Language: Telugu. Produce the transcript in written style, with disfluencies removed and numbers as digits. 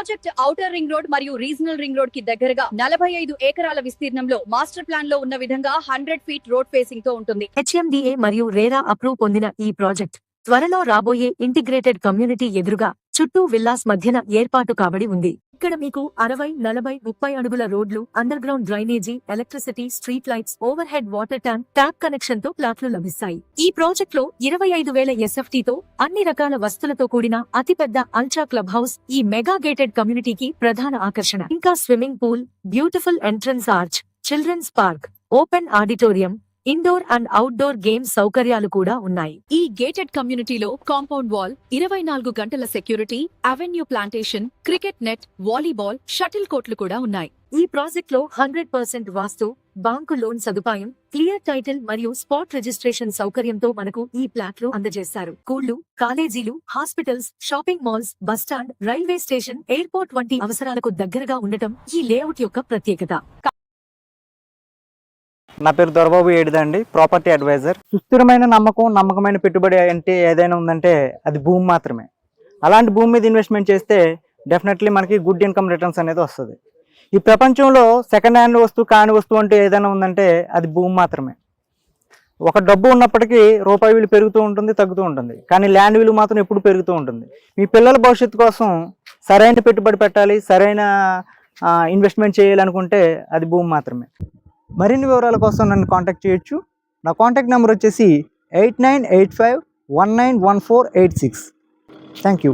ప్రాజెక్ట్ ఔటర్ రింగ్ రోడ్ మరియు రీజనల్ రింగ్ రోడ్ కి దగ్గరగా 45 ఎకరాల విస్తీర్ణంలో మాస్టర్ ప్లాన్ లో ఉన్న విధంగా 100 ఫీట్ రోడ్ ఫేసింగ్ తో ఉంటుంది. HMDA మరియు RERA అప్రూవ్ పొందిన ఈ ప్రాజెక్ట్ త్వరలో రాబోయే ఇంటిగ్రేటెడ్ కమ్యూనిటీ ఎదురుగా చుట్టూ విల్లాస్ మధ్యన ఏర్పాటు కాబడి ఉంది. ఇక్కడ మీకు 60, 40, 30 అడుగుల రోడ్లు, under ground drainage, electricity, street lights, over head water tap connection తో ప్లాట్లు లభిస్తాయి. ఈ ప్రాజెక్ట్ లో 25,000 SFT తో అన్ని రకాల వస్తువులతో కూడిన అతిపెద్ద అల్ట్రా క్లబ్ హౌస్ ఈ మెగా గేటెడ్ కమ్యూనిటీకి ప్రధాన ఆకర్షణ. ఇంకా swimming pool, beautiful entrance arch, children's park, open auditorium, indoor and outdoor games సౌకర్యాలు కూడా ఉన్నాయి. ఈ గేటెడ్ కమ్యూనిటీలో కాంపౌండ్ వాల్, 24 గంటల security, avenue plantation, cricket net, volleyball, shuttle కోర్టులు కూడా ఉన్నాయి. ఈ ప్రాజెక్ట్ లో 100% వాస్తు, బ్యాంకు లోన్ సదుపాయం, క్లియర్ టైటిల్ మరియు స్పాట్ రిజిస్ట్రేషన్ సౌకర్యంతో మనకు ఈ ప్లాట్లు అందజేశారు. స్కూళ్లు, కాలేజీలు, hospitals, shopping malls, bus stand, railway station, airport వంటి అవసరాలకు దగ్గరగా ఉండటం ఈ లేఅవుట్ యొక్క ప్రత్యేకత. నా పేరు దొరబాబు ఏడిదండి, ప్రాపర్టీ అడ్వైజర్. సుస్థిరమైన నమ్మకమైన పెట్టుబడి అంటే ఏదైనా ఉందంటే అది భూమి మాత్రమే. అలాంటి భూమి మీద ఇన్వెస్ట్మెంట్ చేస్తే డెఫినెట్లీ మనకి గుడ్ ఇన్కమ్ రిటర్న్స్ అనేది వస్తుంది. ఈ ప్రపంచంలో సెకండ్ హ్యాండ్ వస్తువు కాని వస్తువు అంటే ఏదైనా ఉందంటే అది భూమి మాత్రమే. ఒక డబ్బు ఉన్నప్పటికీ రూపాయి విలువ పెరుగుతూ ఉంటుంది, తగ్గుతూ ఉంటుంది, కానీ ల్యాండ్ విలువ మాత్రం ఎప్పుడు పెరుగుతూ ఉంటుంది. మీ పిల్లల భవిష్యత్తు కోసం సరైన పెట్టుబడి పెట్టాలి, సరైన ఇన్వెస్ట్మెంట్ చేయాలనుకుంటే అది భూమి మాత్రమే. మరిన్ని వివరాల కోసం నన్ను కాంటాక్ట్ చేయొచ్చు. నా కాంటాక్ట్ నెంబర్ వచ్చేసి 8985191486. Thank you.